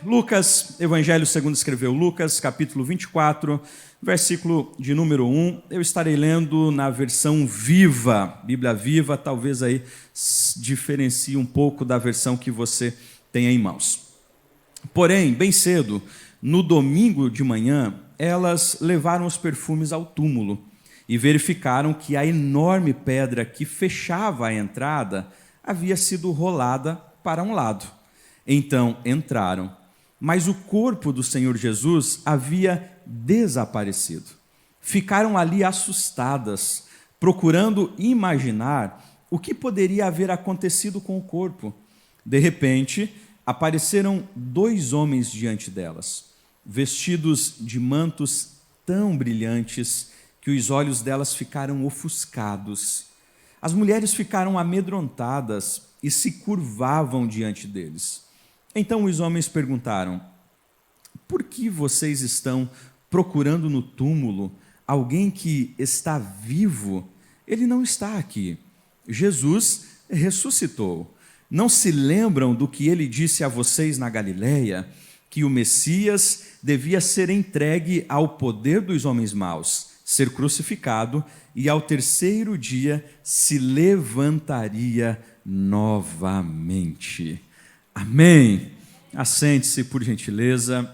Lucas, Evangelho segundo escreveu Lucas, capítulo 24, versículo de número 1. Eu estarei lendo na versão viva, Bíblia Viva, talvez aí diferencie um pouco da versão que você tenha em mãos. Porém, bem cedo, no domingo de manhã, elas levaram os perfumes ao túmulo e verificaram que a enorme pedra que fechava a entrada havia sido rolada para um lado. Então entraram, mas o corpo do Senhor Jesus havia desaparecido. Ficaram ali assustadas, procurando imaginar o que poderia haver acontecido com o corpo. De repente, apareceram dois homens diante delas, vestidos de mantos tão brilhantes que os olhos delas ficaram ofuscados. As mulheres ficaram amedrontadas e se curvavam diante deles. Então os homens perguntaram: por que vocês estão procurando no túmulo alguém que está vivo? Ele não está aqui. Jesus ressuscitou. Não se lembram do que ele disse a vocês na Galileia, que o Messias devia ser entregue ao poder dos homens maus, ser crucificado e ao terceiro dia se levantaria novamente. Amém. Assente-se, por gentileza.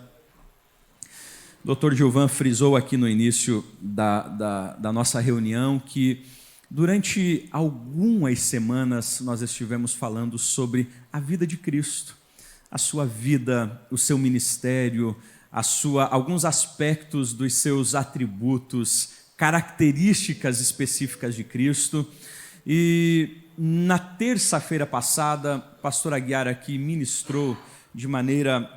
Dr. Gilvan frisou aqui no início da nossa reunião que durante algumas semanas nós estivemos falando sobre a vida de Cristo, a sua vida, o seu ministério, alguns aspectos dos seus atributos, características específicas de Cristo. E na terça-feira passada, a pastora Aguiar aqui ministrou de maneira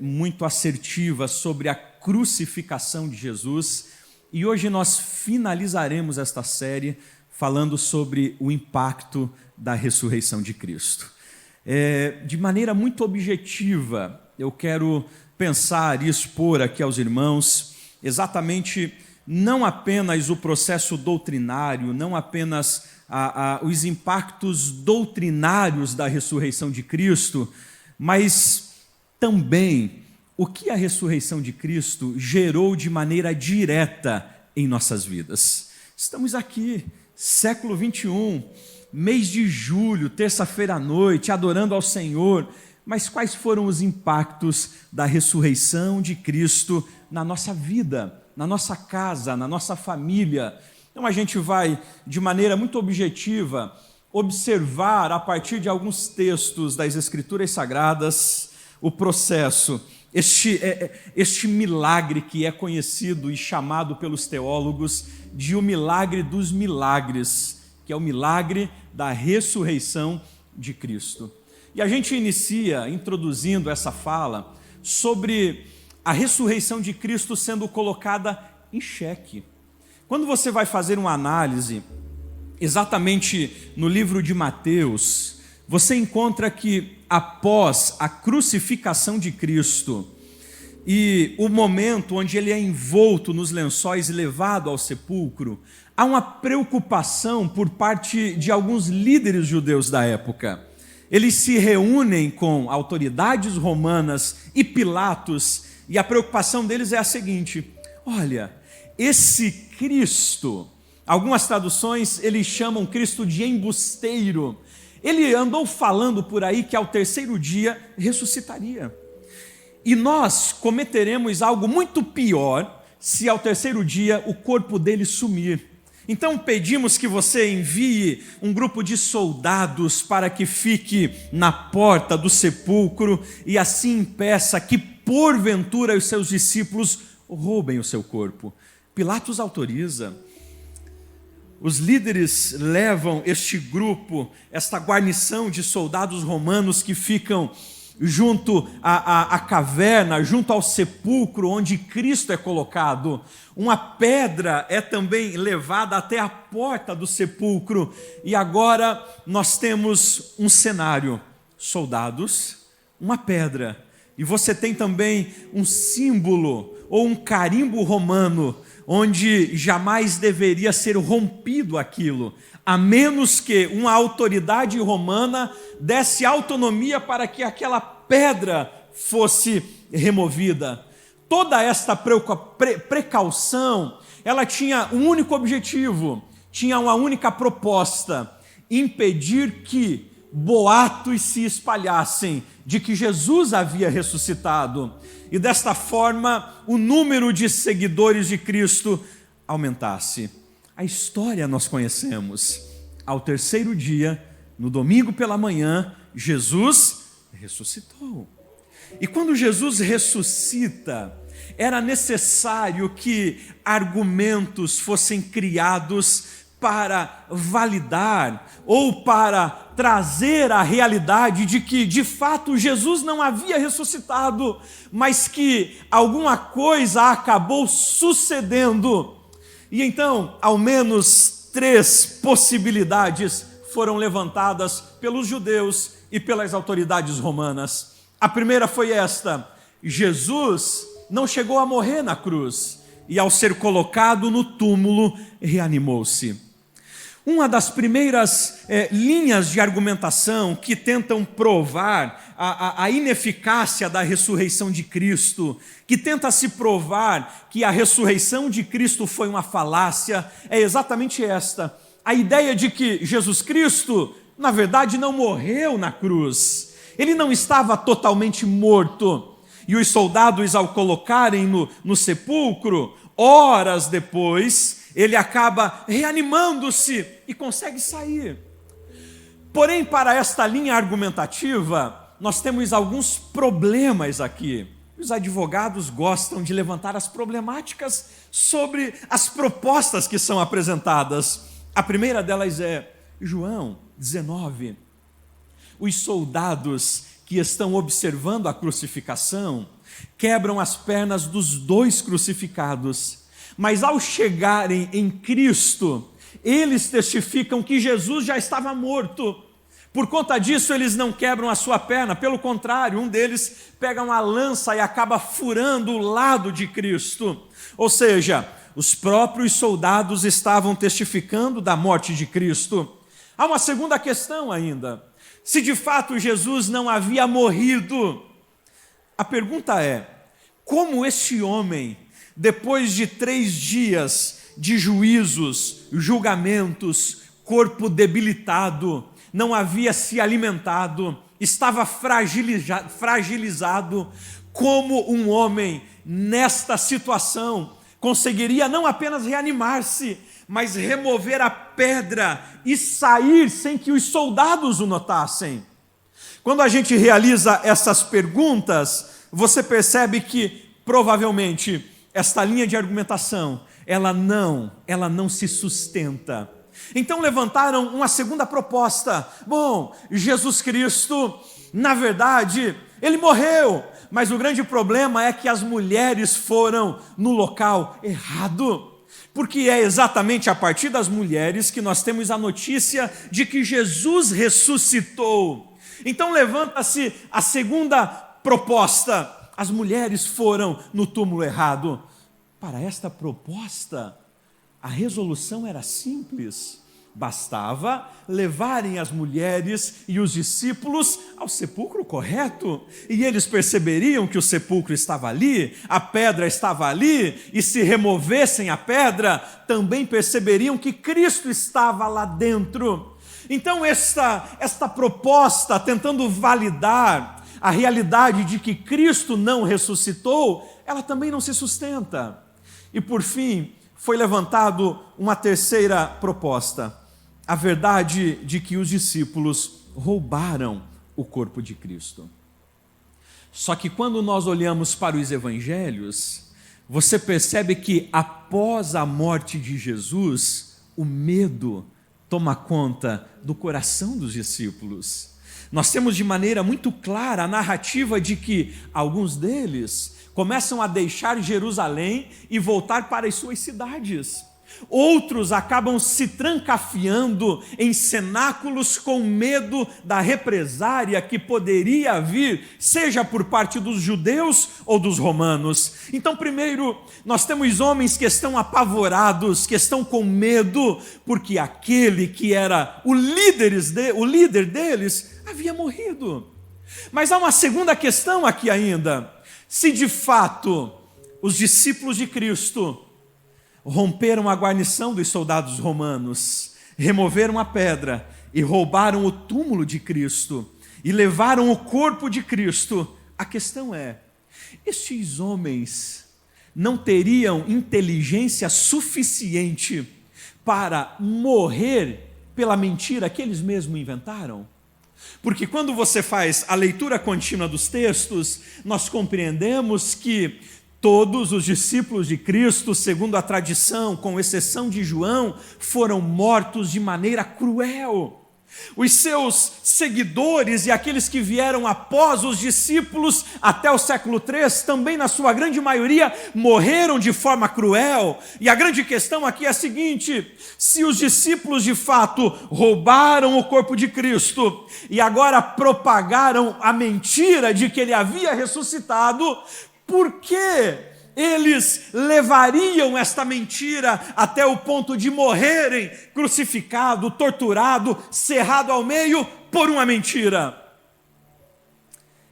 muito assertiva sobre a crucificação de Jesus. E hoje nós finalizaremos esta série falando sobre o impacto da ressurreição de Cristo. De maneira muito objetiva, eu quero pensar e expor aqui aos irmãos exatamente não apenas o processo doutrinário, não apenas os impactos doutrinários da ressurreição de Cristo, mas também o que a ressurreição de Cristo gerou de maneira direta em nossas vidas. Estamos aqui, século 21, mês de julho, terça-feira à noite, adorando ao Senhor, mas quais foram os impactos da ressurreição de Cristo na nossa vida, na nossa casa, na nossa família? Então a gente vai, de maneira muito objetiva, observar a partir de alguns textos das Escrituras Sagradas o processo, este milagre que é conhecido e chamado pelos teólogos de o milagre dos milagres, que é o milagre da ressurreição de Cristo. E a gente inicia introduzindo essa fala sobre a ressurreição de Cristo sendo colocada em xeque. Quando você vai fazer uma análise, exatamente no livro de Mateus, você encontra que após a crucificação de Cristo e o momento onde ele é envolto nos lençóis e levado ao sepulcro, há uma preocupação por parte de alguns líderes judeus da época. Eles se reúnem com autoridades romanas e Pilatos, e a preocupação deles é a seguinte: olha, esse Cristo, algumas traduções eles chamam Cristo de embusteiro, ele andou falando por aí que ao terceiro dia ressuscitaria. E nós cometeremos algo muito pior se ao terceiro dia o corpo dele sumir. Então pedimos que você envie um grupo de soldados para que fique na porta do sepulcro e assim impeça que porventura os seus discípulos roubem o seu corpo. Pilatos autoriza. Os líderes levam este grupo, esta guarnição de soldados romanos que ficam junto à caverna, junto ao sepulcro onde Cristo é colocado. Uma pedra é também levada até a porta do sepulcro. E agora nós temos um cenário: soldados, uma pedra. E você tem também um símbolo ou um carimbo romano, onde jamais deveria ser rompido aquilo, a menos que uma autoridade romana desse autonomia para que aquela pedra fosse removida. Toda esta precaução, ela tinha um único objetivo, tinha uma única proposta: impedir que boatos se espalhassem de que Jesus havia ressuscitado, e desta forma o número de seguidores de Cristo aumentasse. A história nós conhecemos. Ao terceiro dia, no domingo pela manhã, Jesus ressuscitou. E quando Jesus ressuscita, era necessário que argumentos fossem criados para validar ou para trazer a realidade de que, de fato, Jesus não havia ressuscitado, mas que alguma coisa acabou sucedendo. E então, ao menos 3 possibilidades foram levantadas pelos judeus e pelas autoridades romanas. A primeira foi esta: Jesus não chegou a morrer na cruz, e ao ser colocado no túmulo, reanimou-se. Uma das primeiras linhas de argumentação que tentam provar a ineficácia da ressurreição de Cristo, que tenta se provar que a ressurreição de Cristo foi uma falácia, é exatamente esta: a ideia de que Jesus Cristo, na verdade, não morreu na cruz. Ele não estava totalmente morto. E os soldados, ao colocarem no sepulcro, horas depois, ele acaba reanimando-se e consegue sair. Porém, para esta linha argumentativa, nós temos alguns problemas aqui. Os advogados gostam de levantar as problemáticas sobre as propostas que são apresentadas. A primeira delas é João 19. Os soldados que estão observando a crucificação quebram as pernas dos 2 crucificados, mas ao chegarem em Cristo, eles testificam que Jesus já estava morto. Por conta disso, eles não quebram a sua perna, pelo contrário, um deles pega uma lança e acaba furando o lado de Cristo. Ou seja, os próprios soldados estavam testificando da morte de Cristo. Há uma segunda questão ainda: se de fato Jesus não havia morrido, a pergunta é: como este homem, depois de 3 dias de juízos, julgamentos, corpo debilitado, não havia se alimentado, estava fragilizado, como um homem nesta situação conseguiria não apenas reanimar-se, mas remover a pedra e sair sem que os soldados o notassem? Quando a gente realiza essas perguntas, você percebe que provavelmente esta linha de argumentação, ela não se sustenta. Então levantaram uma segunda proposta: bom, Jesus Cristo, na verdade, ele morreu, mas o grande problema é que as mulheres foram no local errado. Porque é exatamente a partir das mulheres que nós temos a notícia de que Jesus ressuscitou. Então levanta-se a segunda proposta: as mulheres foram no túmulo errado. Para esta proposta, a resolução era simples: bastava levarem as mulheres e os discípulos ao sepulcro correto, e eles perceberiam que o sepulcro estava ali, a pedra estava ali, e se removessem a pedra, também perceberiam que Cristo estava lá dentro. Então esta proposta, tentando validar a realidade de que Cristo não ressuscitou, ela também não se sustenta. E por fim, foi levantado uma terceira proposta: a verdade de que os discípulos roubaram o corpo de Cristo. Só que quando nós olhamos para os evangelhos, você percebe que após a morte de Jesus, o medo toma conta do coração dos discípulos. Nós temos de maneira muito clara a narrativa de que alguns deles começam a deixar Jerusalém e voltar para as suas cidades. Outros acabam se trancafiando em cenáculos com medo da represária que poderia vir, seja por parte dos judeus ou dos romanos. Então, primeiro, nós temos homens que estão apavorados, que estão com medo, porque aquele que era o líder deles havia morrido. Mas há uma segunda questão aqui ainda. Se de fato os discípulos de Cristo romperam a guarnição dos soldados romanos, removeram a pedra e roubaram o túmulo de Cristo e levaram o corpo de Cristo, a questão é: estes homens não teriam inteligência suficiente para morrer pela mentira que eles mesmos inventaram? Porque quando você faz a leitura contínua dos textos, nós compreendemos que todos os discípulos de Cristo, segundo a tradição, com exceção de João, foram mortos de maneira cruel. Os seus seguidores e aqueles que vieram após os discípulos até o século III, também na sua grande maioria, morreram de forma cruel. E a grande questão aqui é a seguinte: se os discípulos de fato roubaram o corpo de Cristo e agora propagaram a mentira de que ele havia ressuscitado, por que eles levariam esta mentira até o ponto de morrerem crucificado, torturado, cerrado ao meio por uma mentira?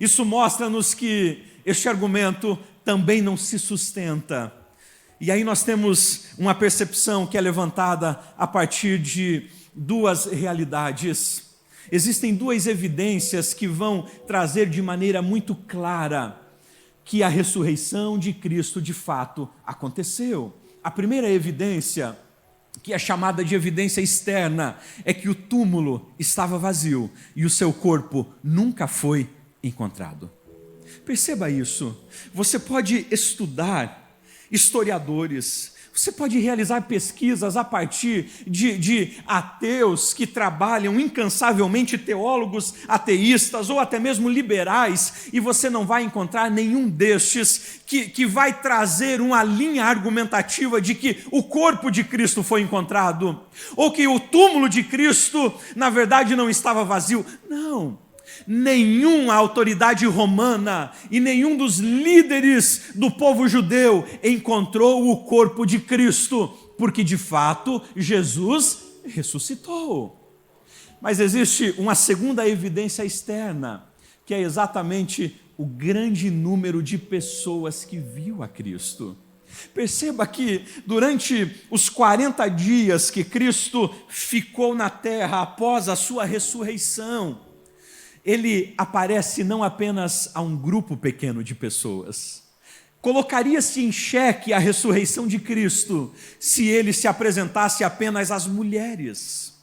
Isso mostra-nos que este argumento também não se sustenta. E aí nós temos uma percepção que é levantada a partir de duas realidades. Existem duas evidências que vão trazer de maneira muito clara que a ressurreição de Cristo de fato aconteceu. A primeira evidência, que é chamada de evidência externa, é que o túmulo estava vazio e o seu corpo nunca foi encontrado. Perceba isso. Você pode estudar historiadores, você pode realizar pesquisas a partir de ateus que trabalham incansavelmente, teólogos ateístas ou até mesmo liberais, e você não vai encontrar nenhum destes que vai trazer uma linha argumentativa de que o corpo de Cristo foi encontrado, ou que o túmulo de Cristo, na verdade, não estava vazio. Não. Nenhuma autoridade romana e nenhum dos líderes do povo judeu encontrou o corpo de Cristo, porque de fato Jesus ressuscitou. Mas existe uma segunda evidência externa, que é exatamente o grande número de pessoas que viu a Cristo. Perceba que durante os 40 dias que Cristo ficou na terra após a sua ressurreição, ele aparece não apenas a um grupo pequeno de pessoas. Colocaria-se em xeque a ressurreição de Cristo se ele se apresentasse apenas às mulheres.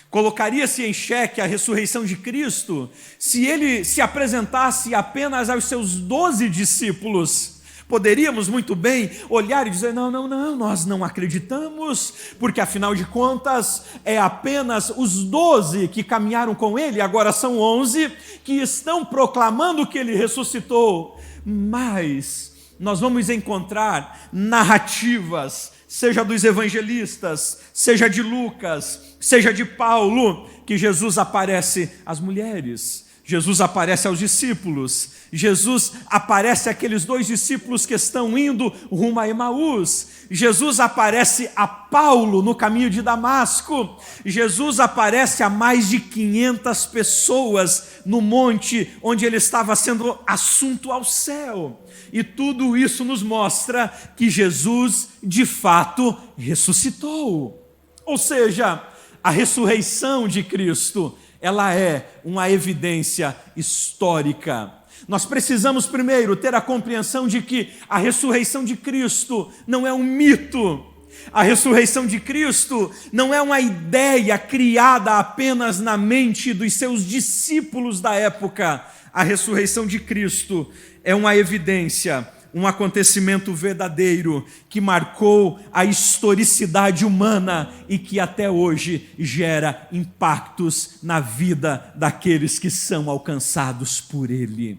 Colocaria-se em xeque a ressurreição de Cristo se ele se apresentasse apenas aos seus 12 discípulos. Poderíamos muito bem olhar e dizer: não, nós não acreditamos, porque afinal de contas é apenas os 12 que caminharam com ele, agora são 11 que estão proclamando que ele ressuscitou. Mas nós vamos encontrar narrativas, seja dos evangelistas, seja de Lucas, seja de Paulo, que Jesus aparece às mulheres, Jesus aparece aos discípulos, Jesus aparece àqueles 2 discípulos que estão indo rumo a Emaús, Jesus aparece a Paulo no caminho de Damasco, Jesus aparece a mais de 500 pessoas no monte onde ele estava sendo assunto ao céu. E tudo isso nos mostra que Jesus de fato ressuscitou. Ou seja, a ressurreição de Cristo, ela é uma evidência histórica. Nós precisamos primeiro ter a compreensão de que a ressurreição de Cristo não é um mito. A ressurreição de Cristo não é uma ideia criada apenas na mente dos seus discípulos da época. A ressurreição de Cristo é uma evidência, um acontecimento verdadeiro que marcou a historicidade humana e que até hoje gera impactos na vida daqueles que são alcançados por ele.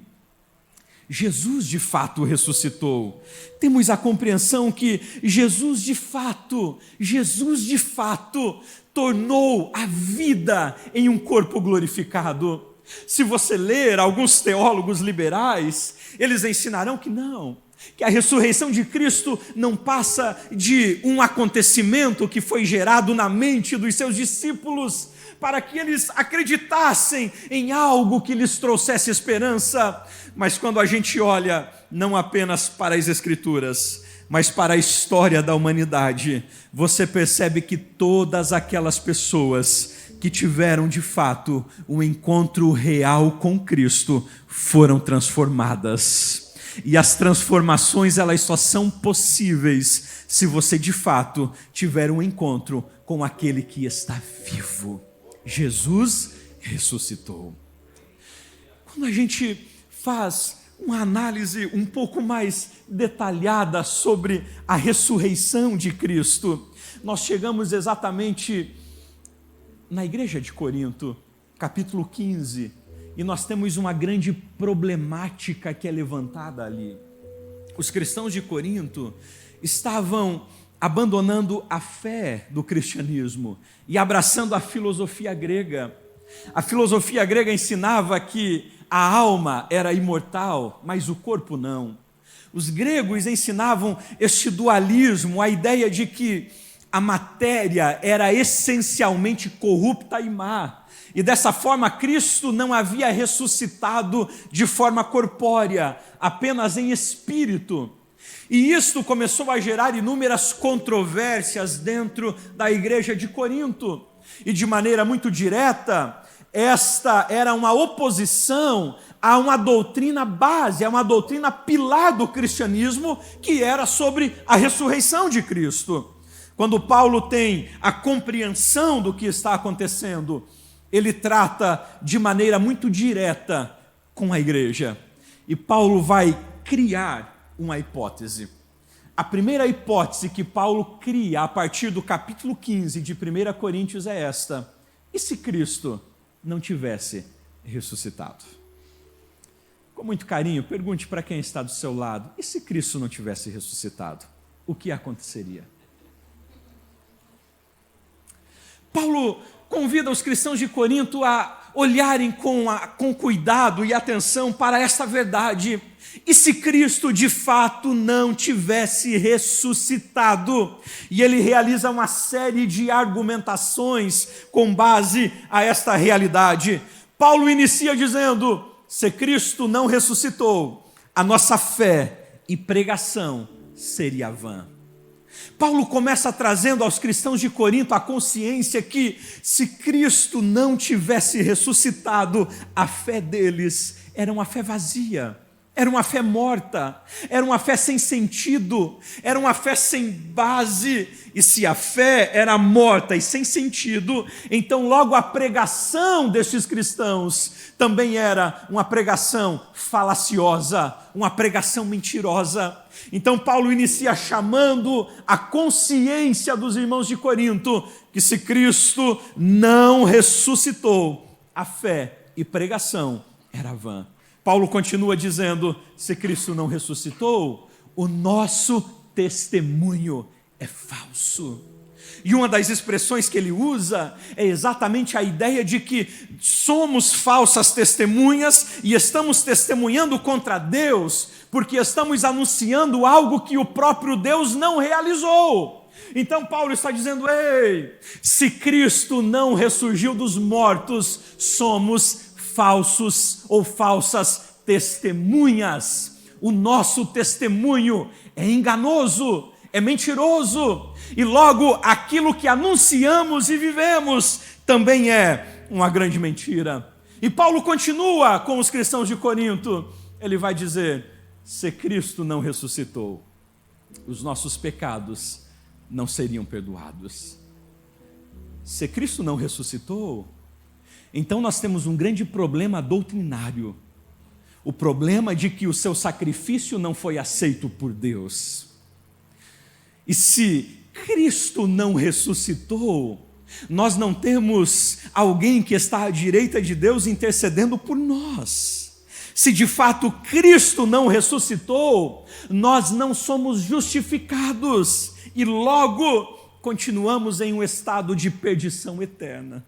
Jesus de fato ressuscitou. Temos a compreensão que Jesus de fato tornou a vida em um corpo glorificado. Se você ler alguns teólogos liberais, eles ensinarão que não, que a ressurreição de Cristo não passa de um acontecimento que foi gerado na mente dos seus discípulos para que eles acreditassem em algo que lhes trouxesse esperança. Mas quando a gente olha não apenas para as Escrituras, mas para a história da humanidade, você percebe que todas aquelas pessoas que tiveram de fato um encontro real com Cristo foram transformadas. E as transformações, elas só são possíveis se você de fato tiver um encontro com aquele que está vivo. Jesus ressuscitou. Quando a gente faz uma análise um pouco mais detalhada sobre a ressurreição de Cristo, nós chegamos exatamente na igreja de Corinto, capítulo 15, e nós temos uma grande problemática que é levantada ali. Os cristãos de Corinto estavam abandonando a fé do cristianismo e abraçando a filosofia grega. A filosofia grega ensinava que a alma era imortal, mas o corpo não. Os gregos ensinavam este dualismo, a ideia de que a matéria era essencialmente corrupta e má. E dessa forma, Cristo não havia ressuscitado de forma corpórea, apenas em espírito. E isto começou a gerar inúmeras controvérsias dentro da igreja de Corinto. E de maneira muito direta, esta era uma oposição a uma doutrina base, a uma doutrina pilar do cristianismo, que era sobre a ressurreição de Cristo. Quando Paulo tem a compreensão do que está acontecendo, ele trata de maneira muito direta com a igreja. E Paulo vai criar uma hipótese. A primeira hipótese que Paulo cria a partir do capítulo 15 de 1 Coríntios é esta: e se Cristo não tivesse ressuscitado? Com muito carinho, pergunte para quem está do seu lado: e se Cristo não tivesse ressuscitado? O que aconteceria? Paulo convida os cristãos de Corinto a olharem com cuidado e atenção para esta verdade. E se Cristo de fato não tivesse ressuscitado? E ele realiza uma série de argumentações com base a esta realidade. Paulo inicia dizendo: se Cristo não ressuscitou, a nossa fé e pregação seria vã. Paulo começa trazendo aos cristãos de Corinto a consciência que, se Cristo não tivesse ressuscitado, a fé deles era uma fé vazia, era uma fé morta, era uma fé sem sentido, era uma fé sem base. E se a fé era morta e sem sentido, então logo a pregação destes cristãos também era uma pregação falaciosa, uma pregação mentirosa. Então Paulo inicia chamando a consciência dos irmãos de Corinto que, se Cristo não ressuscitou, a fé e pregação era vã. Paulo continua dizendo: se Cristo não ressuscitou, o nosso testemunho é falso. E uma das expressões que ele usa é exatamente a ideia de que somos falsas testemunhas e estamos testemunhando contra Deus, porque estamos anunciando algo que o próprio Deus não realizou. Então Paulo está dizendo: ei, se Cristo não ressurgiu dos mortos, somos falsos ou falsas testemunhas. O nosso testemunho é enganoso, é mentiroso, e logo aquilo que anunciamos e vivemos também é uma grande mentira. E Paulo continua com os cristãos de Corinto. Ele vai dizer: se Cristo não ressuscitou, os nossos pecados não seriam perdoados. Se Cristo não ressuscitou, então nós temos um grande problema doutrinário. O problema de que o seu sacrifício não foi aceito por Deus. E se Cristo não ressuscitou, nós não temos alguém que está à direita de Deus intercedendo por nós. Se de fato Cristo não ressuscitou, nós não somos justificados e logo continuamos em um estado de perdição eterna.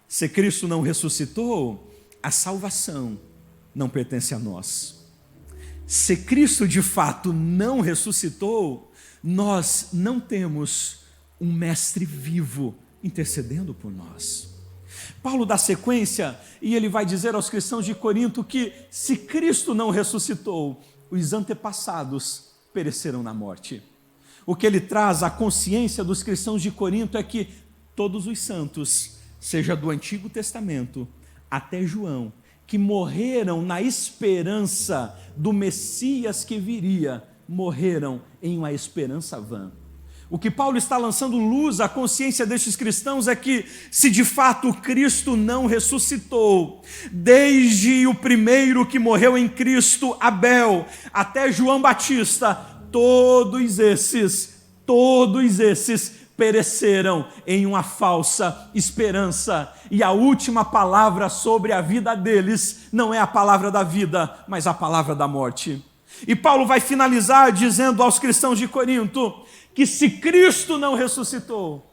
Se Cristo não ressuscitou, a salvação não pertence a nós. Se Cristo de fato não ressuscitou, nós não temos um mestre vivo intercedendo por nós. Paulo dá sequência e ele vai dizer aos cristãos de Corinto que se Cristo não ressuscitou, os antepassados pereceram na morte. O que ele traz à consciência dos cristãos de Corinto é que todos os santos, seja do Antigo Testamento até João, que morreram na esperança do Messias que viria, morreram em uma esperança vã. O que Paulo está lançando luz à consciência destes cristãos é que, se de fato Cristo não ressuscitou, desde o primeiro que morreu em Cristo, Abel, até João Batista, todos esses pereceram em uma falsa esperança. E a última palavra sobre a vida deles não é a palavra da vida, mas a palavra da morte. E Paulo vai finalizar dizendo aos cristãos de Corinto que se Cristo não ressuscitou,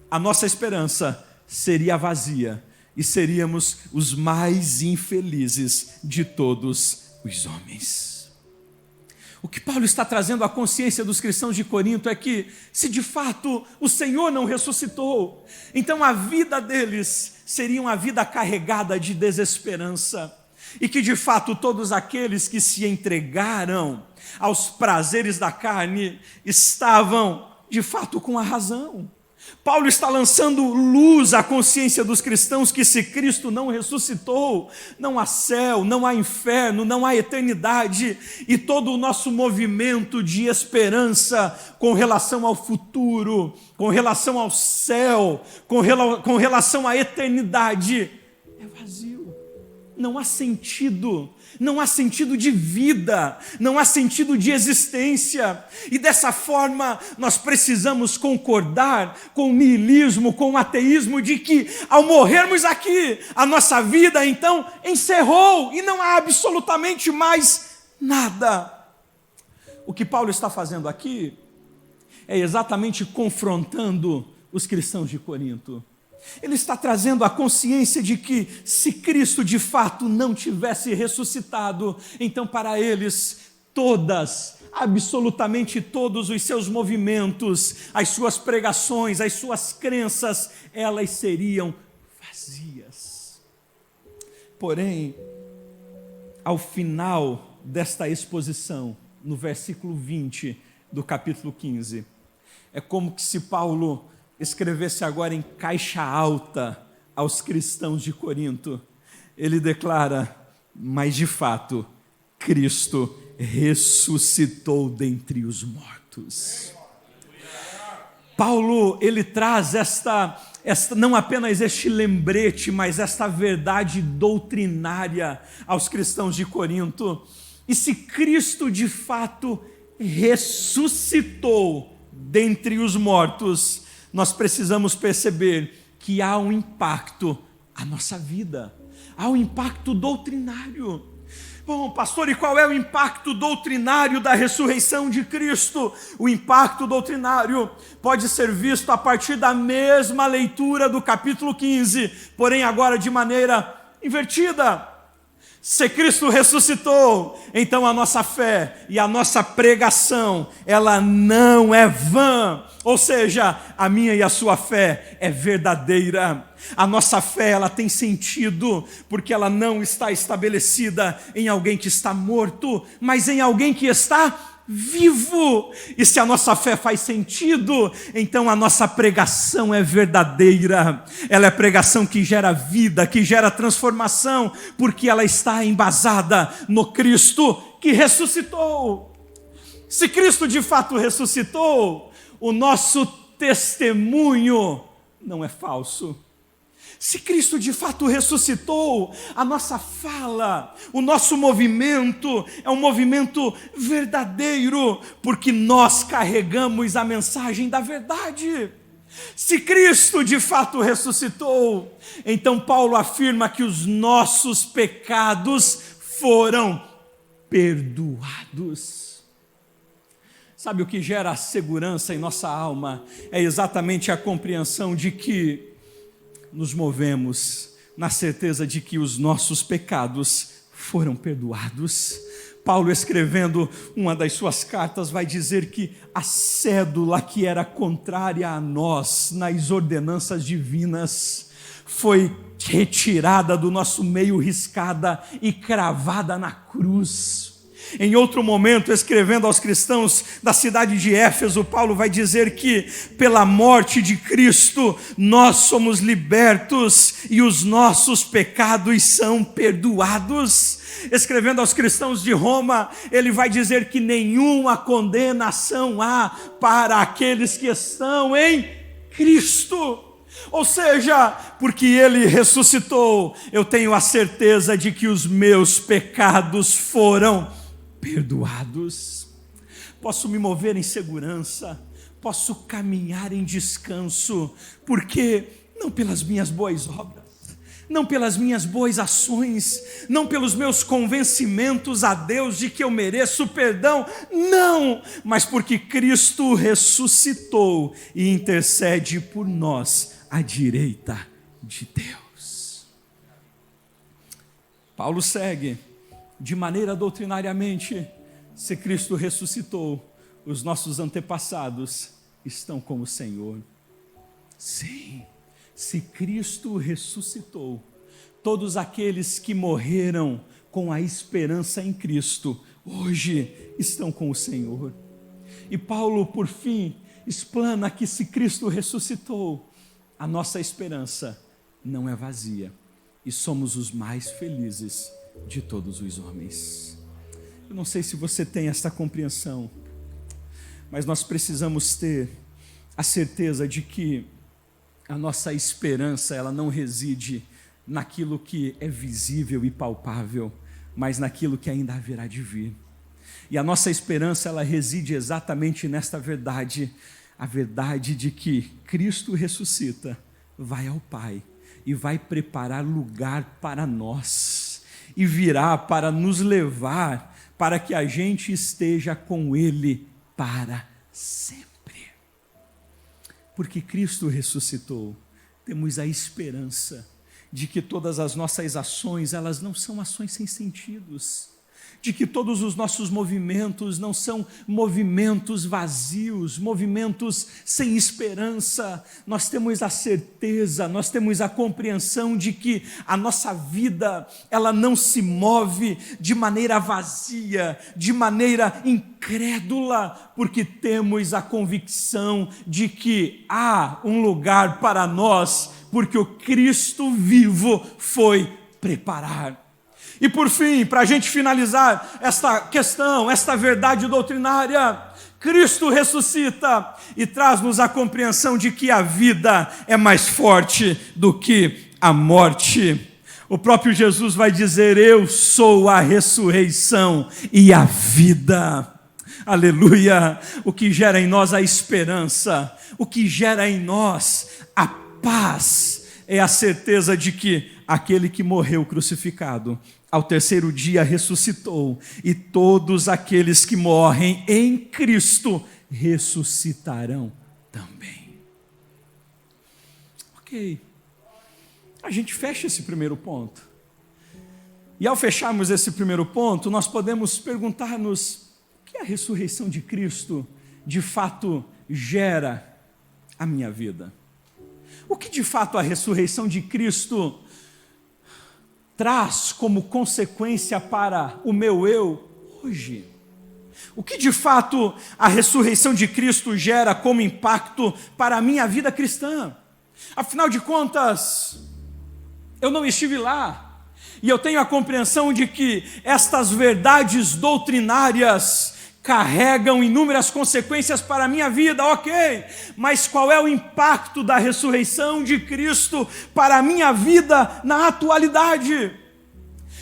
a nossa esperança seria vazia e seríamos os mais infelizes de todos os homens. O que Paulo está trazendo à consciência dos cristãos de Corinto é que, se de fato o Senhor não ressuscitou, então a vida deles seria uma vida carregada de desesperança. E que de fato todos aqueles que se entregaram aos prazeres da carne estavam de fato com a razão. Paulo está lançando luz à consciência dos cristãos que se Cristo não ressuscitou, não há céu, não há inferno, não há eternidade, e todo o nosso movimento de esperança com relação ao futuro, com relação ao céu, com relação à eternidade, é vazio. Não há sentido de vida, não há sentido de existência. E dessa forma nós precisamos concordar com o niilismo, com o ateísmo de que ao morrermos aqui, a nossa vida então encerrou e não há absolutamente mais nada. O que Paulo está fazendo aqui é exatamente confrontando os cristãos de Corinto. Ele está trazendo a consciência de que, se Cristo de fato não tivesse ressuscitado, então para eles, absolutamente todos os seus movimentos, as suas pregações, as suas crenças, elas seriam vazias. Porém, ao final desta exposição, no versículo 20 do capítulo 15, é como que se Paulo escrevesse agora em caixa alta aos cristãos de Corinto. Ele declara: mas de fato, Cristo ressuscitou dentre os mortos. Paulo, ele traz esta não apenas este lembrete, mas esta verdade doutrinária aos cristãos de Corinto. E se Cristo de fato ressuscitou dentre os mortos, nós precisamos perceber que há um impacto à nossa vida, há um impacto doutrinário. Bom, pastor, e qual é o impacto doutrinário da ressurreição de Cristo? O impacto doutrinário pode ser visto a partir da mesma leitura do capítulo 15, porém agora de maneira invertida. Se Cristo ressuscitou, então a nossa fé e a nossa pregação, ela não é vã. Ou seja, a minha e a sua fé é verdadeira. A nossa fé, ela tem sentido, porque ela não está estabelecida em alguém que está morto, mas em alguém que está vivo. E se a nossa fé faz sentido, então a nossa pregação é verdadeira. Ela é pregação que gera vida, que gera transformação, porque ela está embasada no Cristo que ressuscitou. Se Cristo de fato ressuscitou, o nosso testemunho não é falso. Se Cristo de fato ressuscitou, a nossa fala, o nosso movimento é um movimento verdadeiro, porque nós carregamos a mensagem da verdade. Se Cristo de fato ressuscitou, então Paulo afirma que os nossos pecados foram perdoados. Sabe o que gera segurança em nossa alma? É exatamente a compreensão de que nos movemos na certeza de que os nossos pecados foram perdoados. Paulo, escrevendo uma das suas cartas, vai dizer que a cédula que era contrária a nós nas ordenanças divinas foi retirada do nosso meio, riscada e cravada na cruz. Em outro momento, escrevendo aos cristãos da cidade de Éfeso, Paulo vai dizer que pela morte de Cristo nós somos libertos e os nossos pecados são perdoados. Escrevendo aos cristãos de Roma, ele vai dizer que nenhuma condenação há para aqueles que estão em Cristo. Ou seja, porque ele ressuscitou, eu tenho a certeza de que os meus pecados foram perdoados. Posso me mover em segurança, posso caminhar em descanso, porque não pelas minhas boas obras, não pelas minhas boas ações, não pelos meus convencimentos a Deus de que eu mereço perdão, não, mas porque Cristo ressuscitou e intercede por nós à direita de Deus. Paulo segue, de maneira doutrinariamente, se Cristo ressuscitou, os nossos antepassados estão com o Senhor. Sim, se Cristo ressuscitou, todos aqueles que morreram com a esperança em Cristo, hoje estão com o Senhor. E Paulo, por fim, explana que se Cristo ressuscitou, a nossa esperança não é vazia e somos os mais felizes de todos os homens. Eu não sei se você tem esta compreensão, mas nós precisamos ter a certeza de que a nossa esperança, ela não reside naquilo que é visível e palpável, mas naquilo que ainda haverá de vir. E a nossa esperança, ela reside exatamente nesta verdade, a verdade de que Cristo ressuscita, vai ao Pai e vai preparar lugar para nós, e virá para nos levar, para que a gente esteja com Ele para sempre. Porque Cristo ressuscitou, temos a esperança de que todas as nossas ações, elas não são ações sem sentidos, de que todos os nossos movimentos não são movimentos vazios, movimentos sem esperança. Nós temos a certeza, nós temos a compreensão de que a nossa vida, ela não se move de maneira vazia, de maneira incrédula, porque temos a convicção de que há um lugar para nós, porque o Cristo vivo foi preparar. E por fim, para a gente finalizar esta questão, esta verdade doutrinária, Cristo ressuscita e traz-nos a compreensão de que a vida é mais forte do que a morte. O próprio Jesus vai dizer: eu sou a ressurreição e a vida. Aleluia! O que gera em nós a esperança, o que gera em nós a paz, é a certeza de que aquele que morreu crucificado, ao terceiro dia ressuscitou, e todos aqueles que morrem em Cristo ressuscitarão também. Ok, a gente fecha esse primeiro ponto, e ao fecharmos esse primeiro ponto, nós podemos perguntar-nos: o que a ressurreição de Cristo de fato gera à minha vida? O que de fato a ressurreição de Cristo traz como consequência para o meu eu hoje? O que de fato a ressurreição de Cristo gera como impacto para a minha vida cristã? Afinal de contas, eu não estive lá, e eu tenho a compreensão de que estas verdades doutrinárias carregam inúmeras consequências para a minha vida, ok, mas qual é o impacto da ressurreição de Cristo para a minha vida na atualidade?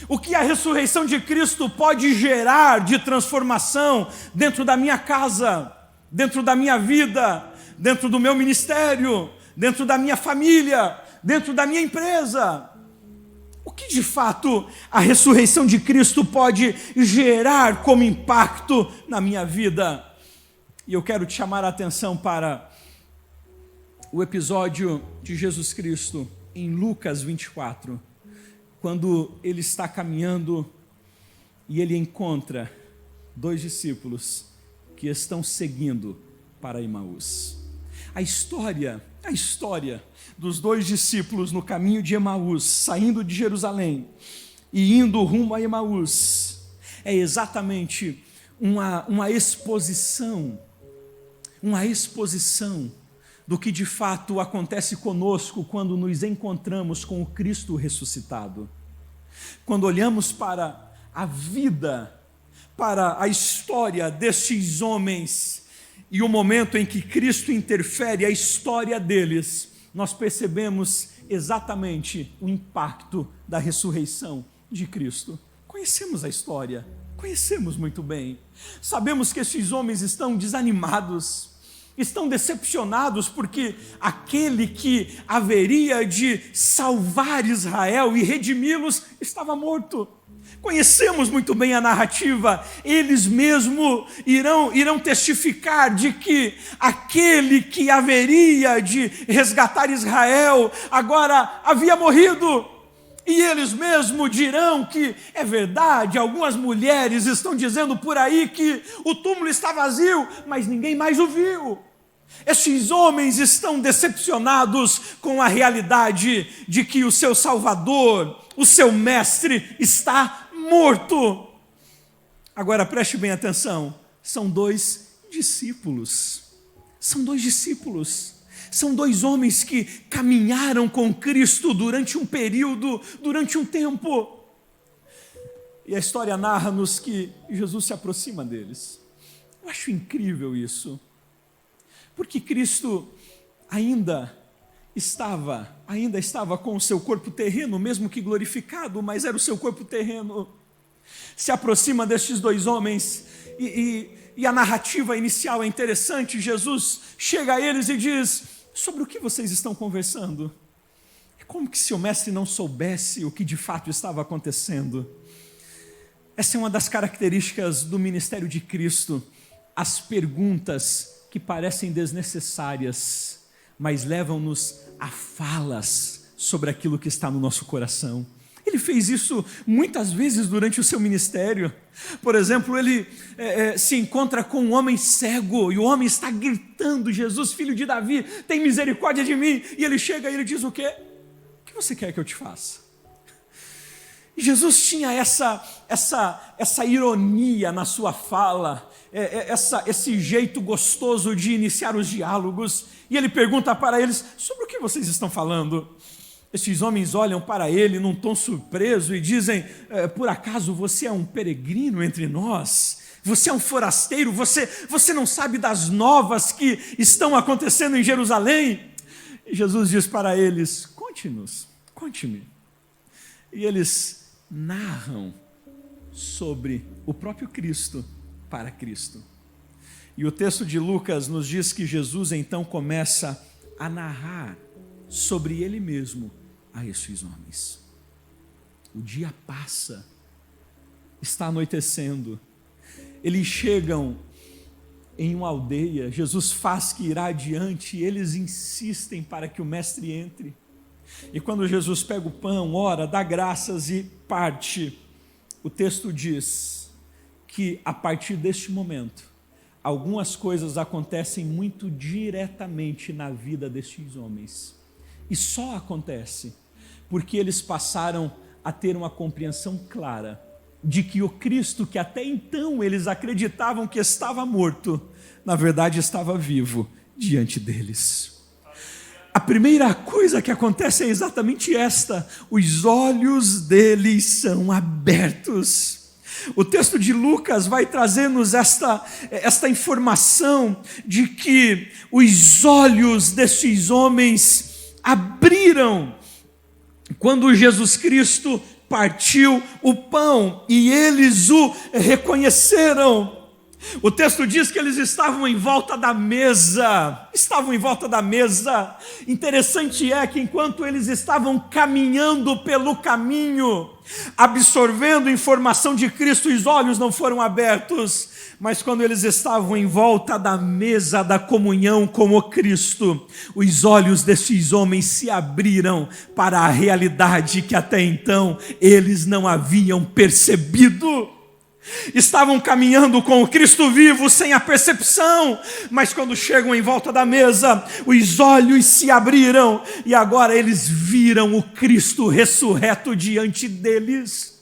O que a ressurreição de Cristo pode gerar de transformação dentro da minha casa, dentro da minha vida, dentro do meu ministério, dentro da minha família, dentro da minha empresa? O que de fato a ressurreição de Cristo pode gerar como impacto na minha vida? E eu quero te chamar a atenção para o episódio de Jesus Cristo em Lucas 24, quando ele está caminhando e ele encontra dois discípulos que estão seguindo para Emaús. A história dos dois discípulos no caminho de Emaús, saindo de Jerusalém e indo rumo a Emaús, é exatamente uma exposição do que de fato acontece conosco quando nos encontramos com o Cristo ressuscitado. Quando olhamos para a vida, para a história destes homens e o momento em que Cristo interfere a história deles, nós percebemos exatamente o impacto da ressurreição de Cristo. Conhecemos a história, conhecemos muito bem. Sabemos que esses homens estão desanimados, estão decepcionados porque aquele que haveria de salvar Israel e redimi-los estava morto. Conhecemos muito bem a narrativa, eles mesmo irão testificar de que aquele que haveria de resgatar Israel agora havia morrido. E eles mesmos dirão que é verdade, algumas mulheres estão dizendo por aí que o túmulo está vazio, mas ninguém mais o viu. Estes homens estão decepcionados com a realidade de que o seu Salvador, o seu Mestre, está morto. Agora preste bem atenção, são dois discípulos, são dois homens que caminharam com Cristo durante um período, durante um tempo, e a história narra-nos que Jesus se aproxima deles. Eu acho incrível isso, porque Cristo ainda estava com o seu corpo terreno, mesmo que glorificado, mas era o seu corpo terreno. Se aproxima destes dois homens e a narrativa inicial é interessante. Jesus chega a eles e diz: sobre o que vocês estão conversando? É como que se o mestre não soubesse o que de fato estava acontecendo. Essa é uma das características do ministério de Cristo, as perguntas que parecem desnecessárias, mas levam-nos a falas sobre aquilo que está no nosso coração. Ele fez isso muitas vezes durante o seu ministério. Por exemplo, ele se encontra com um homem cego, e o homem está gritando: Jesus, filho de Davi, tem misericórdia de mim. E ele chega e ele diz: o quê? O que você quer que eu te faça? E Jesus tinha essa ironia na sua fala, esse jeito gostoso de iniciar os diálogos, e ele pergunta para eles: sobre o que vocês estão falando? Esses homens olham para ele num tom surpreso e dizem: por acaso você é um peregrino entre nós? Você é um forasteiro? Você não sabe das novas que estão acontecendo em Jerusalém? E Jesus diz para eles: conte-me. E eles narram sobre o próprio Cristo para Cristo. E o texto de Lucas nos diz que Jesus então começa a narrar sobre ele mesmo a esses homens. O dia passa, está anoitecendo, eles chegam em uma aldeia, Jesus faz que irá adiante, e eles insistem para que o mestre entre. E quando Jesus pega o pão, ora, dá graças e parte, o texto diz que a partir deste momento, algumas coisas acontecem muito diretamente na vida destes homens. E só acontece porque eles passaram a ter uma compreensão clara de que o Cristo, que até então eles acreditavam que estava morto, na verdade estava vivo diante deles. A primeira coisa que acontece é exatamente esta: os olhos deles são abertos. O texto de Lucas vai trazer-nos esta informação de que os olhos desses homens abriram quando Jesus Cristo partiu o pão e eles o reconheceram. O texto diz que eles estavam em volta da mesa. Interessante é que enquanto eles estavam caminhando pelo caminho, absorvendo informação de Cristo, os olhos não foram abertos. Mas quando eles estavam em volta da mesa da comunhão com o Cristo, os olhos desses homens se abriram para a realidade que até então eles não haviam percebido. Estavam caminhando com o Cristo vivo sem a percepção, mas quando chegam em volta da mesa, os olhos se abriram e agora eles viram o Cristo ressurreto diante deles.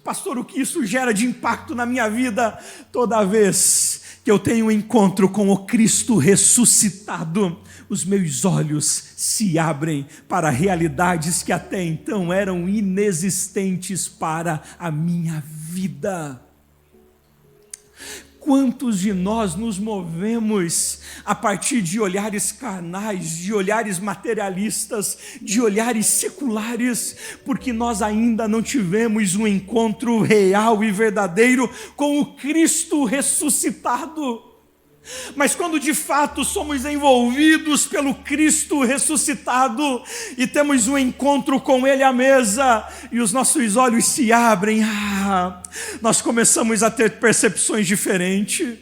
Pastor, o que isso gera de impacto na minha vida? Toda vez que eu tenho um encontro com o Cristo ressuscitado, os meus olhos se abrem para realidades que até então eram inexistentes para a minha vida. Quantos de nós nos movemos a partir de olhares carnais, de olhares materialistas, de olhares seculares, porque nós ainda não tivemos um encontro real e verdadeiro com o Cristo ressuscitado? Mas quando de fato somos envolvidos pelo Cristo ressuscitado e temos um encontro com Ele à mesa e os nossos olhos se abrem, nós começamos a ter percepções diferentes.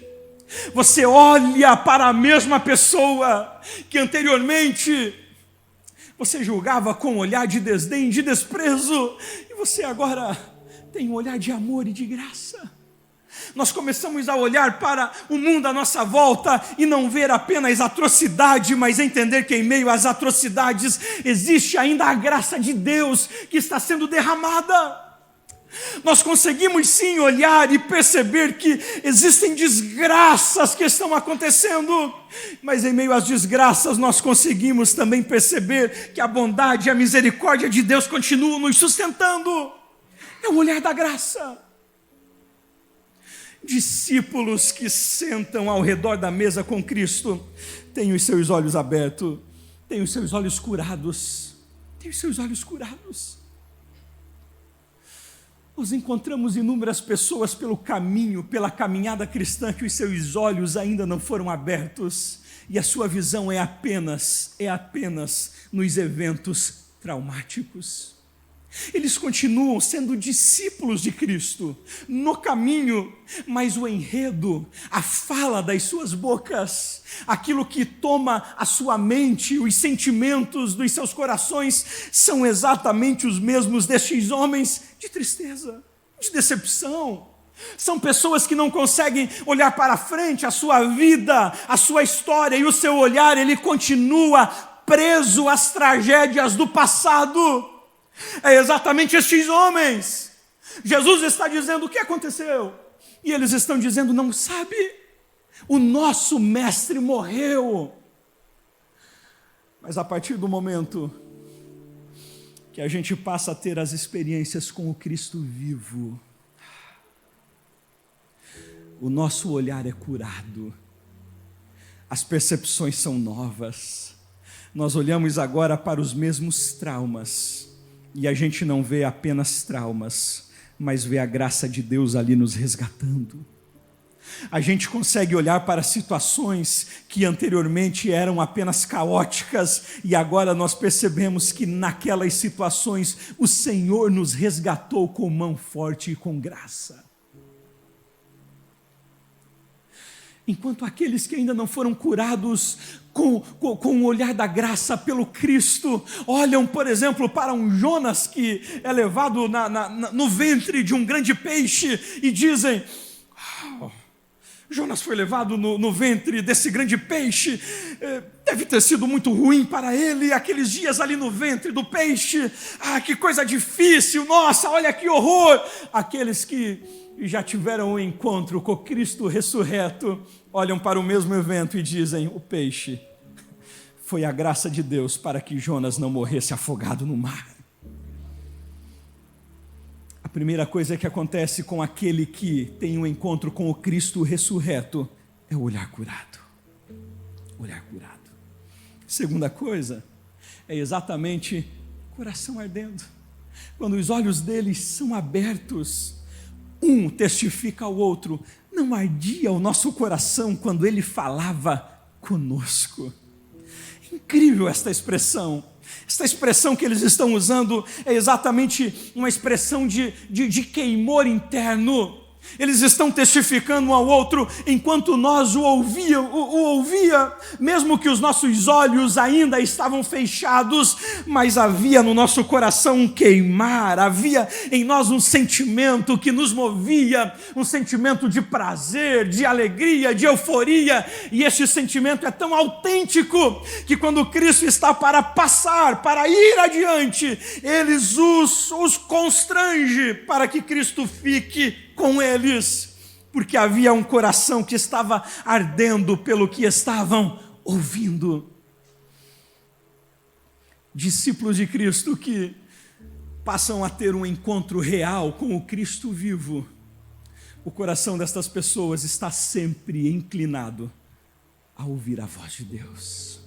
Você olha para a mesma pessoa que anteriormente você julgava com um olhar de desdém, de desprezo, e você agora tem um olhar de amor e de graça. Nós começamos a olhar para o mundo à nossa volta e não ver apenas atrocidade, mas entender que em meio às atrocidades existe ainda a graça de Deus que está sendo derramada. Nós conseguimos sim olhar e perceber que existem desgraças que estão acontecendo, mas em meio às desgraças nós conseguimos também perceber que a bondade e a misericórdia de Deus continuam nos sustentando. É o olhar da graça. Discípulos que sentam ao redor da mesa com Cristo têm os seus olhos abertos, têm os seus olhos curados, têm os seus olhos curados. Nós encontramos inúmeras pessoas pelo caminho, pela caminhada cristã, que os seus olhos ainda não foram abertos e a sua visão é apenas nos eventos traumáticos. Eles continuam sendo discípulos de Cristo no caminho, mas o enredo, a fala das suas bocas, aquilo que toma a sua mente, os sentimentos dos seus corações, são exatamente os mesmos destes homens de tristeza, de decepção. São pessoas que não conseguem olhar para frente, a sua vida, a sua história, e o seu olhar, ele continua preso às tragédias do passado. É exatamente estes homens. Jesus está dizendo: o que aconteceu? E eles estão dizendo: não sabe, o nosso mestre morreu. Mas a partir do momento que a gente passa a ter as experiências com o Cristo vivo, o nosso olhar é curado, as percepções são novas. Nós olhamos agora para os mesmos traumas e a gente não vê apenas traumas, mas vê a graça de Deus ali nos resgatando. A gente consegue olhar para situações que anteriormente eram apenas caóticas e agora nós percebemos que naquelas situações o Senhor nos resgatou com mão forte e com graça. Enquanto aqueles que ainda não foram curados com o olhar da graça pelo Cristo, olham, por exemplo, para um Jonas que é levado no ventre de um grande peixe e dizem: Jonas foi levado no ventre desse grande peixe, deve ter sido muito ruim para ele, aqueles dias ali no ventre do peixe, que coisa difícil, nossa, olha que horror. Aqueles que já tiveram um encontro com Cristo ressurreto, olham para o mesmo evento e dizem: o peixe foi a graça de Deus para que Jonas não morresse afogado no mar. A primeira coisa que acontece com aquele que tem um encontro com o Cristo ressurreto é o olhar curado. Olhar curado. Segunda coisa é exatamente coração ardendo. Quando os olhos deles são abertos, um testifica ao outro: não ardia o nosso coração quando ele falava conosco. Incrível esta expressão. Esta expressão que eles estão usando é exatamente uma expressão de queimor interno. Eles estão testificando um ao outro enquanto nós o ouvia, mesmo que os nossos olhos ainda estavam fechados, mas havia no nosso coração um queimar, havia em nós um sentimento que nos movia, um sentimento de prazer, de alegria, de euforia, e esse sentimento é tão autêntico que quando Cristo está para passar, para ir adiante, eles os constrange para que Cristo fique com eles, porque havia um coração que estava ardendo pelo que estavam ouvindo. Discípulos de Cristo que passam a ter um encontro real com o Cristo vivo, o coração destas pessoas está sempre inclinado a ouvir a voz de Deus.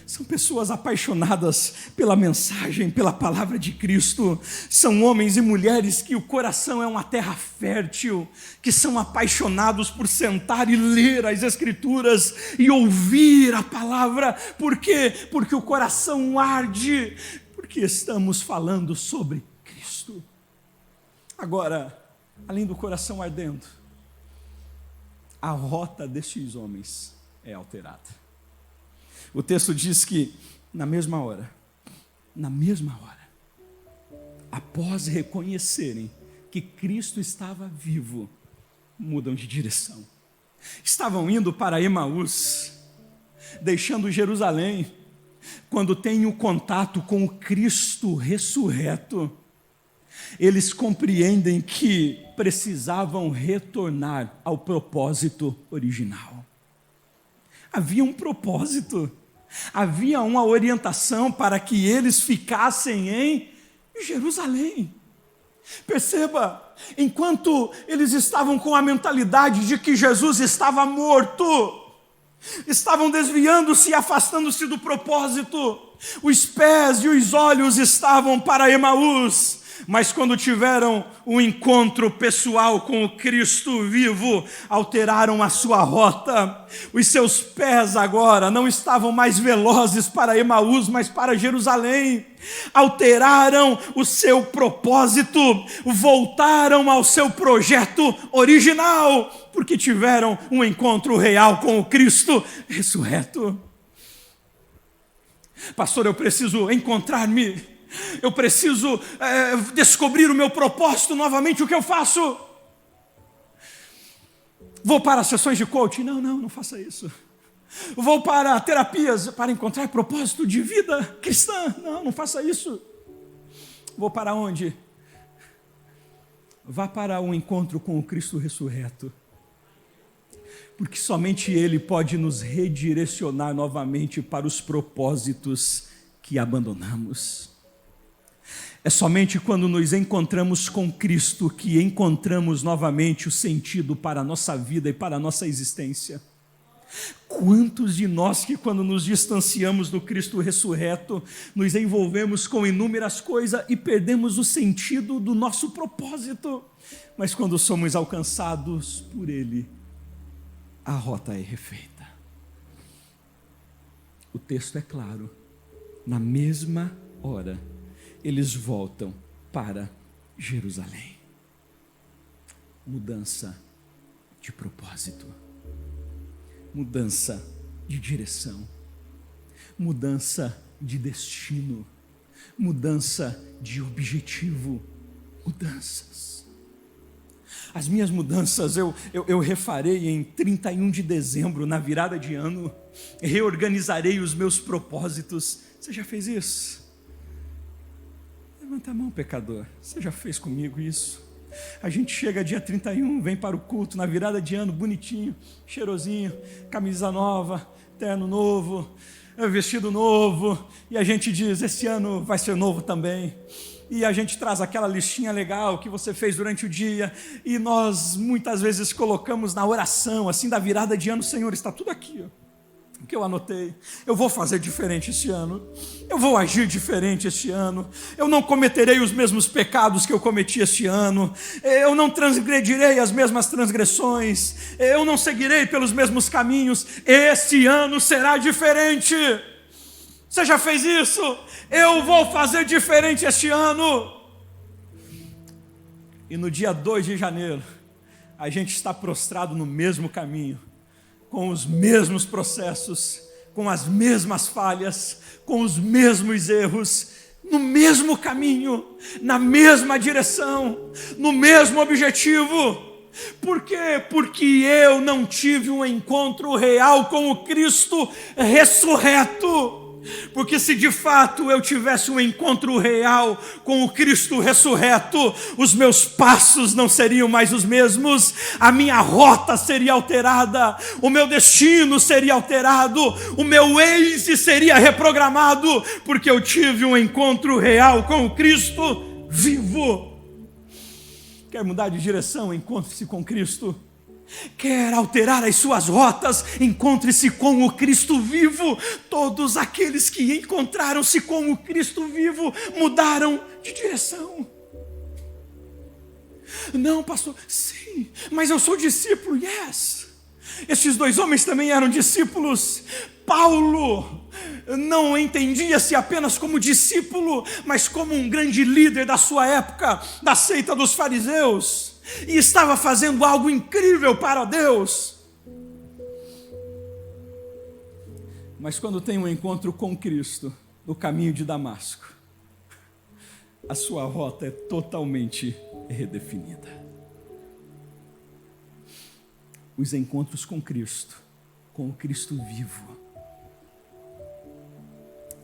São pessoas apaixonadas pela mensagem, pela palavra de Cristo. São homens e mulheres que o coração é uma terra fértil, que são apaixonados por sentar e ler as Escrituras e ouvir a palavra. Por quê? Porque o coração arde, porque estamos falando sobre Cristo. Agora, além do coração ardendo, a rota destes homens é alterada. O texto diz que na mesma hora, após reconhecerem que Cristo estava vivo, mudam de direção. Estavam indo para Emaús, deixando Jerusalém, quando têm o contato com o Cristo ressurreto, eles compreendem que precisavam retornar ao propósito original. Havia um propósito, havia uma orientação para que eles ficassem em Jerusalém. Perceba, enquanto eles estavam com a mentalidade de que Jesus estava morto, estavam desviando-se e afastando-se do propósito, os pés e os olhos estavam para Emaús. Mas quando tiveram um encontro pessoal com o Cristo vivo, alteraram a sua rota. Os seus pés agora não estavam mais velozes para Emaús, mas para Jerusalém. Alteraram o seu propósito, voltaram ao seu projeto original, porque tiveram um encontro real com o Cristo ressurreto. Pastor, eu preciso encontrar-me. Eu preciso descobrir o meu propósito novamente. O que eu faço? Vou para sessões de coaching? Não faça isso. Vou para terapias para encontrar propósito de vida cristã? Não faça isso. Vou para onde? Vá para um encontro com o Cristo ressurreto, porque somente Ele pode nos redirecionar novamente para os propósitos que abandonamos. É somente quando nos encontramos com Cristo que encontramos novamente o sentido para a nossa vida e para a nossa existência. Quantos de nós que quando nos distanciamos do Cristo ressurreto, nos envolvemos com inúmeras coisas e perdemos o sentido do nosso propósito, mas quando somos alcançados por Ele, a rota é refeita. O texto é claro, na mesma hora, eles voltam para Jerusalém. Mudança de propósito, mudança de direção, mudança de destino, mudança de objetivo, mudanças. As minhas mudanças eu refarei em 31 de dezembro, na virada de ano, reorganizarei os meus propósitos. Você já fez isso? Levanta a mão, pecador. Você já fez comigo isso? A gente chega dia 31, vem para o culto na virada de ano, bonitinho, cheirosinho, camisa nova, terno novo, vestido novo, e a gente diz, esse ano vai ser novo também. E a gente traz aquela listinha legal que você fez durante o dia, e nós muitas vezes colocamos na oração, assim, da virada de ano, Senhor, está tudo aqui, ó, que eu anotei. Eu vou fazer diferente esse ano, eu vou agir diferente este ano, eu não cometerei os mesmos pecados que eu cometi este ano, eu não transgredirei as mesmas transgressões, eu não seguirei pelos mesmos caminhos, este ano será diferente. Você já fez isso? Eu vou fazer diferente este ano. E no dia 2 de janeiro, a gente está prostrado no mesmo caminho, com os mesmos processos, com as mesmas falhas, com os mesmos erros, no mesmo caminho, na mesma direção, no mesmo objetivo. Por quê? Porque eu não tive um encontro real com o Cristo ressurreto. Porque se de fato eu tivesse um encontro real com o Cristo ressurreto, os meus passos não seriam mais os mesmos, a minha rota seria alterada, o meu destino seria alterado, o meu Waze seria reprogramado, porque eu tive um encontro real com o Cristo vivo. Quer mudar de direção? Encontre-se com Cristo. Quer alterar as suas rotas? Encontre-se com o Cristo vivo. Todos aqueles que encontraram-se com o Cristo vivo mudaram de direção. Não, pastor, sim, mas eu sou discípulo, yes. Estes dois homens também eram discípulos. Paulo não entendia-se apenas como discípulo, mas como um grande líder da sua época, da seita dos fariseus. E estava fazendo algo incrível para Deus. Mas quando tem um encontro com Cristo no caminho de Damasco, a sua rota é totalmente redefinida. Os encontros com Cristo, com o Cristo vivo,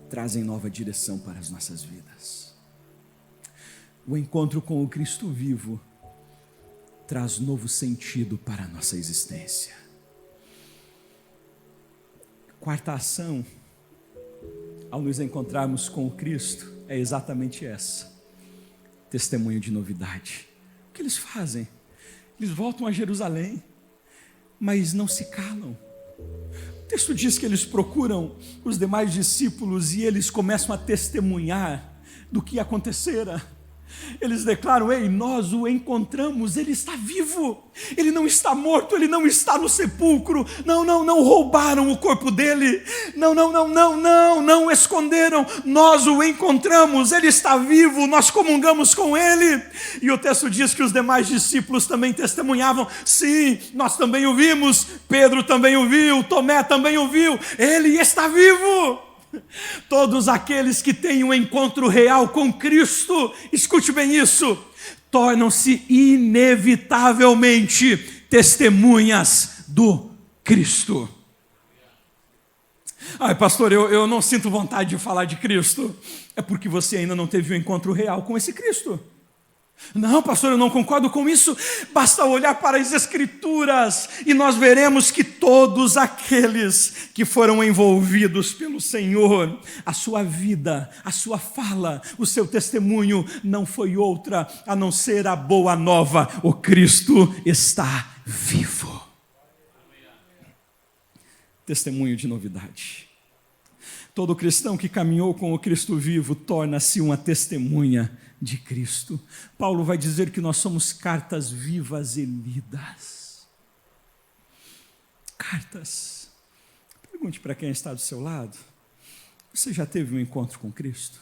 trazem nova direção para as nossas vidas. O encontro com o Cristo vivo traz novo sentido para a nossa existência. Quarta ação, ao nos encontrarmos com o Cristo, é exatamente essa: testemunho de novidade. O que eles fazem? Eles voltam a Jerusalém, mas não se calam. O texto diz que eles procuram os demais discípulos e eles começam a testemunhar do que acontecera. Eles declaram: ei, nós o encontramos, ele está vivo, ele não está morto, ele não está no sepulcro. Não roubaram o corpo dele, não esconderam, nós o encontramos, ele está vivo, nós comungamos com ele. E o texto diz que os demais discípulos também testemunhavam: sim, nós também o vimos, Pedro também o viu, Tomé também o viu, ele está vivo. Todos aqueles que têm um encontro real com Cristo, escute bem isso, tornam-se inevitavelmente testemunhas do Cristo. Ai, pastor, eu não sinto vontade de falar de Cristo. É porque você ainda não teve um encontro real com esse Cristo. Não, pastor, eu não concordo com isso. Basta olhar para as Escrituras e nós veremos que todos aqueles que foram envolvidos pelo Senhor, a sua vida, a sua fala, o seu testemunho não foi outra a não ser a boa nova: o Cristo está vivo. Testemunho de novidade. Todo cristão que caminhou com o Cristo vivo torna-se uma testemunha de Cristo. Paulo vai dizer que nós somos cartas vivas e lidas. Cartas. Pergunte para quem está do seu lado: você já teve um encontro com Cristo?